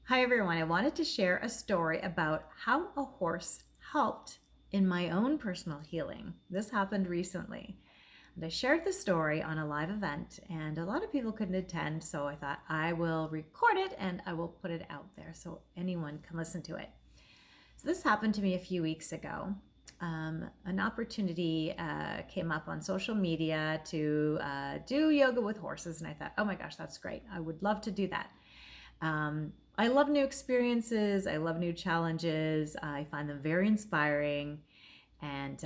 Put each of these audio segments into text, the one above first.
Hi everyone, I wanted to share a story about how a horse helped in my own personal healing. This happened recently. And I shared the story on a live event, and a lot of people couldn't attend, so I thought I will record it and I will put it out there so anyone can listen to it. So, this happened to me a few weeks ago. An opportunity came up on social media to do yoga with horses, and I thought, oh my gosh, that's great. I would love to do that. I love new experiences. I love new challenges. I find them very inspiring. And,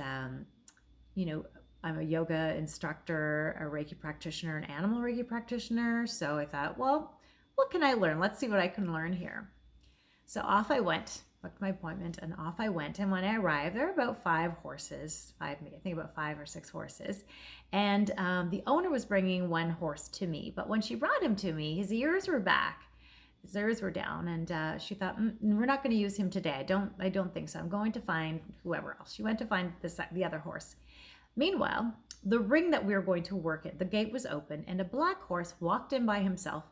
you know, I'm a yoga instructor, a Reiki practitioner, an animal Reiki practitioner. So I thought, well, what can I learn? Let's see what I can learn here. So off I went, booked my appointment, and off I went. And when I arrived, there were about five horses, I think about 5 or 6 horses. And the owner was bringing one horse to me. But when she brought him to me, his ears were back. His ears were down, and she thought, we're not going to use him today. I don't think so. I'm going to find whoever else. She went to find the other horse. Meanwhile, the ring that we were going to work at, the gate was open, and a black horse walked in by himself,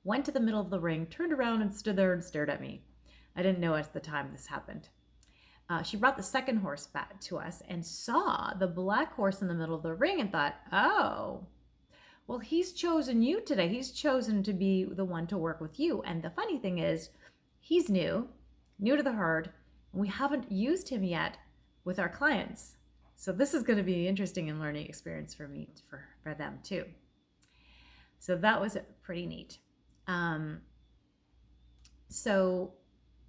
went to the middle of the ring, turned around and stood there and stared at me. I didn't know at the time this happened. She brought the second horse back to us and saw the black horse in the middle of the ring and thought, oh, well, he's chosen you today. He's chosen to be the one to work with you. And the funny thing is, he's new to the herd, and we haven't used him yet with our clients. So this is going to be an interesting and learning experience for me, for them too. So that was pretty neat. So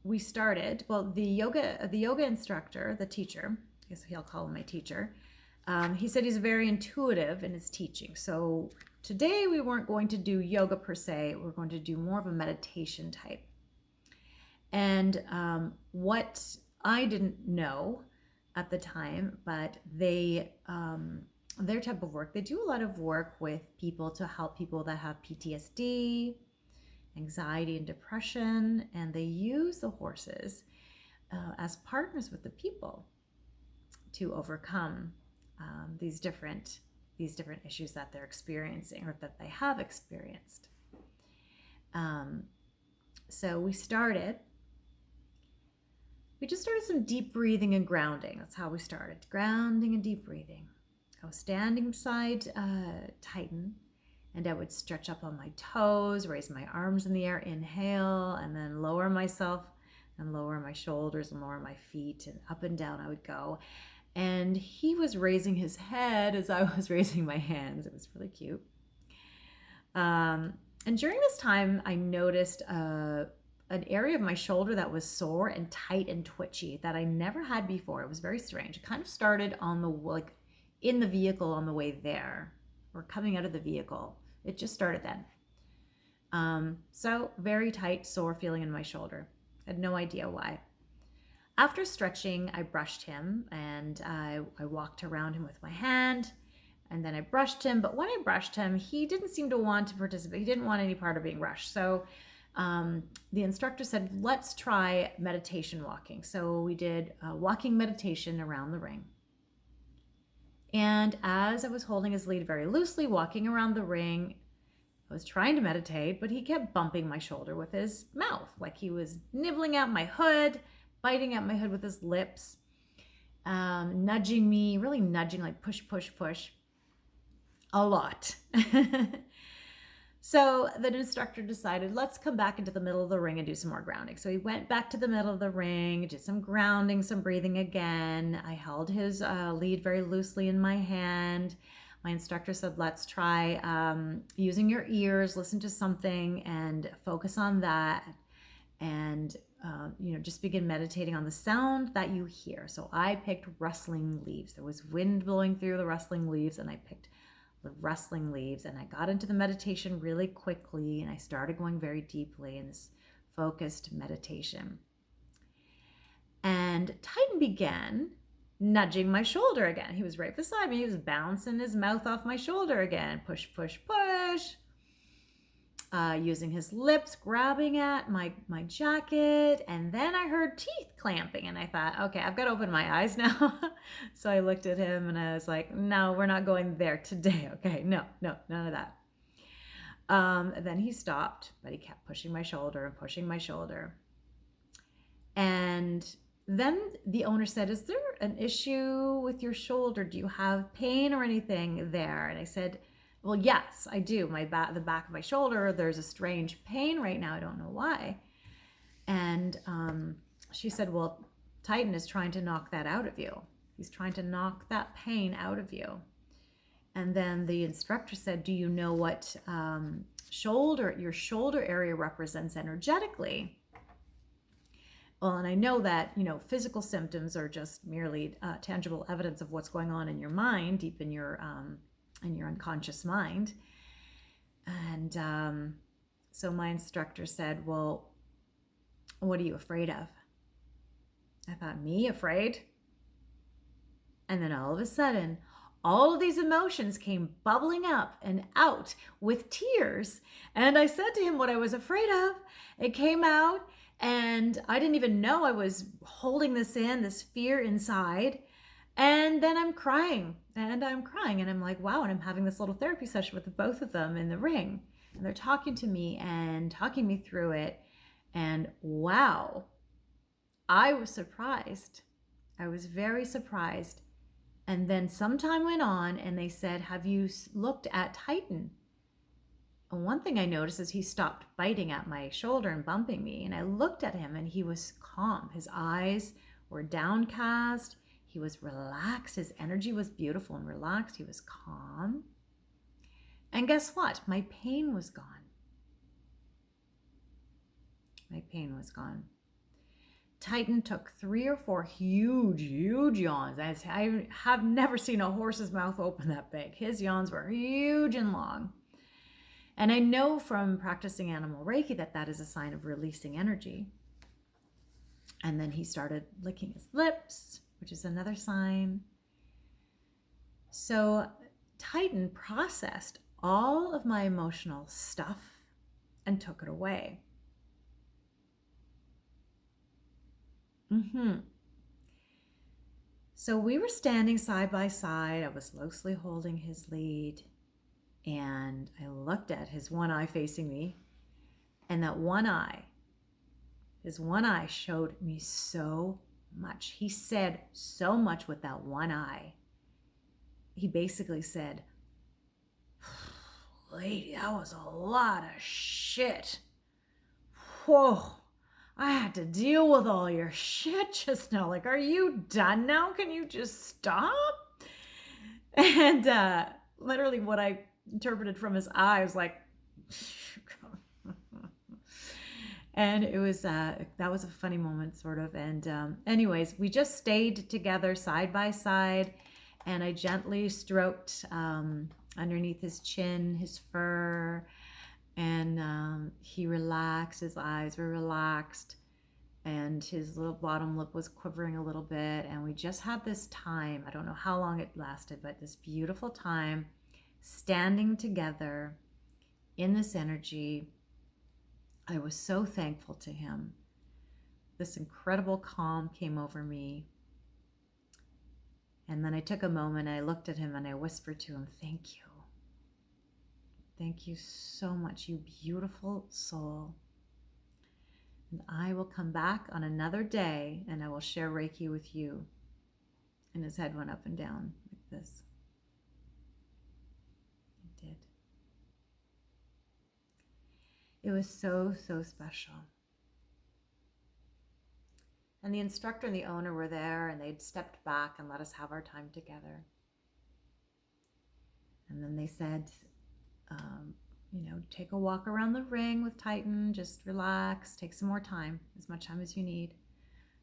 we started, well, the yoga instructor, the teacher, I guess I'll call him my teacher, he said he's very intuitive in his teaching. So today we weren't going to do yoga per se. We're going to do more of a meditation type. And what I didn't know at the time, but their type of work, they do a lot of work with people to help people that have PTSD, anxiety and depression, and they use the horses as partners with the people to overcome these different issues that they're experiencing or that they have experienced. So we just started some deep breathing and grounding. That's how we started, grounding and deep breathing. I was standing beside Titan, and I would stretch up on my toes, raise my arms in the air, inhale, and then lower myself and lower my shoulders and lower my feet, and up and down I would go. And he was raising his head as I was raising my hands. It was really cute. And during this time, I noticed an area of my shoulder that was sore and tight and twitchy that I never had before. It was very strange. It kind of started in the vehicle on the way there, or coming out of the vehicle. It just started then. So very tight, sore feeling in my shoulder. I had no idea why. After stretching, I brushed him, and I walked around him with my hand, and then I brushed him. But when I brushed him, he didn't seem to want to participate. He didn't want any part of being brushed. So the instructor said, let's try meditation walking. So we did walking meditation around the ring. And as I was holding his lead very loosely, walking around the ring, I was trying to meditate, but he kept bumping my shoulder with his mouth, like he was nibbling at my hood, biting at my hood with his lips, nudging me, really nudging, like push, push, push, a lot. So the instructor decided, let's come back into the middle of the ring and do some more grounding. So he went back to the middle of the ring, did some grounding, some breathing again. I held his lead very loosely in my hand. My instructor said, let's try using your ears, listen to something and focus on that. And, just begin meditating on the sound that you hear. So I picked rustling leaves. There was wind blowing through the rustling leaves, and I picked the rustling leaves, and I got into the meditation really quickly, and I started going very deeply in this focused meditation. And Titan began nudging my shoulder again. He was right beside me. He was bouncing his mouth off my shoulder again. Push, push, push. Using his lips, grabbing at my jacket. And then I heard teeth clamping, and I thought, okay, I've got to open my eyes now. So I looked at him and I was like, no, we're not going there today. Okay, no, none of that. Then he stopped, but he kept pushing my shoulder and pushing my shoulder. And then the owner said, "Is there an issue with your shoulder? Do you have pain or anything there?" And I said, "Well, yes, I do. The back of my shoulder, there's a strange pain right now. I don't know why." And she said, "Well, Titan is trying to knock that out of you. He's trying to knock that pain out of you." And then the instructor said, "Do you know what your shoulder area represents energetically?" Well, and I know that, physical symptoms are just merely tangible evidence of what's going on in your mind, deep in your unconscious mind. And so my instructor said, "Well, what are you afraid of?" I thought, me afraid? And then all of a sudden, all of these emotions came bubbling up and out with tears. And I said to him what I was afraid of. It came out, and I didn't even know I was holding this fear inside. And then I'm crying, and I'm like, wow. And I'm having this little therapy session with both of them in the ring. And they're talking to me and talking me through it. And wow, I was surprised. I was very surprised. And then some time went on, and they said, "Have you looked at Titan?" And one thing I noticed is he stopped biting at my shoulder and bumping me. And I looked at him, and he was calm. His eyes were downcast. He was relaxed. His energy was beautiful and relaxed. He was calm. And guess what? My pain was gone. My pain was gone. Titan took 3 or 4 huge yawns. I have never seen a horse's mouth open that big. His yawns were huge and long. And I know from practicing animal Reiki that is a sign of releasing energy. And then he started licking his lips, which is another sign. So Titan processed all of my emotional stuff and took it away. So we were standing side by side. I was loosely holding his lead, and I looked at his one eye facing me, and his one eye showed me so much. He said so much with that one eye. He basically said, "Lady, that was a lot of shit. Whoa. I had to deal with all your shit just now. Like, are you done now? Can you just stop?" And literally what I interpreted from his eye was like, and it was, that was a funny moment, sort of. And anyways, we just stayed together side by side, and I gently stroked underneath his chin, his fur, and he relaxed. His eyes were relaxed, and his little bottom lip was quivering a little bit. And we just had this time. I don't know how long it lasted, but this beautiful time standing together in this energy. I was so thankful to him. This incredible calm came over me. And then I took a moment, I looked at him, and I whispered to him, "Thank you. Thank you so much, you beautiful soul. And I will come back on another day, and I will share Reiki with you." And his head went up and down like this. It did. It was so, so special. And the instructor and the owner were there, and they'd stepped back and let us have our time together. And then they said, take a walk around the ring with Titan, just relax, take some more time, as much time as you need.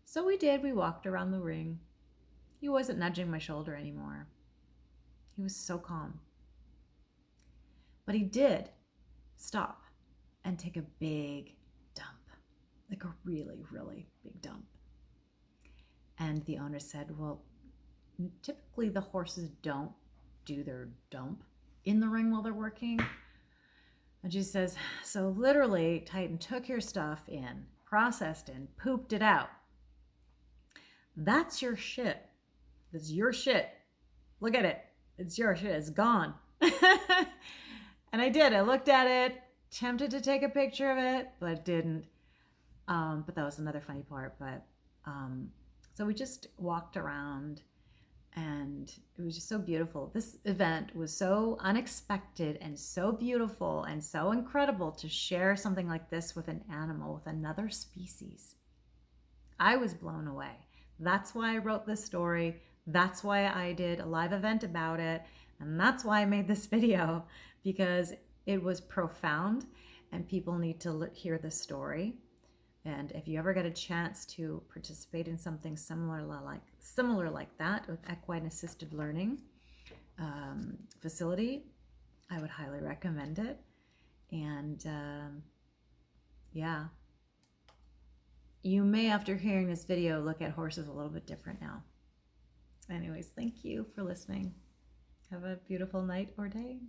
So we did. We walked around the ring. He wasn't nudging my shoulder anymore. He was so calm. But he did stop and take a big dump, like a really, really big dump. And the owner said, "Well, typically the horses don't do their dump in the ring while they're working." And she says, "So literally, Titan took your stuff in, processed and pooped it out. That's your shit. That's your shit. Look at it. It's your shit. It's gone." And I did. I looked at it, tempted to take a picture of it, but didn't. But that was another funny part. But so we just walked around, and it was just so beautiful. This event was so unexpected and so beautiful and so incredible to share something like this with an animal, with another species. I was blown away. That's why I wrote this story. That's why I did a live event about it. And that's why I made this video, because it was profound and people need to hear the story. And if you ever get a chance to participate in something similar like that with equine assisted learning facility, I would highly recommend it. And yeah, you may, after hearing this video, look at horses a little bit different now. Anyways, thank you for listening. Have a beautiful night or day.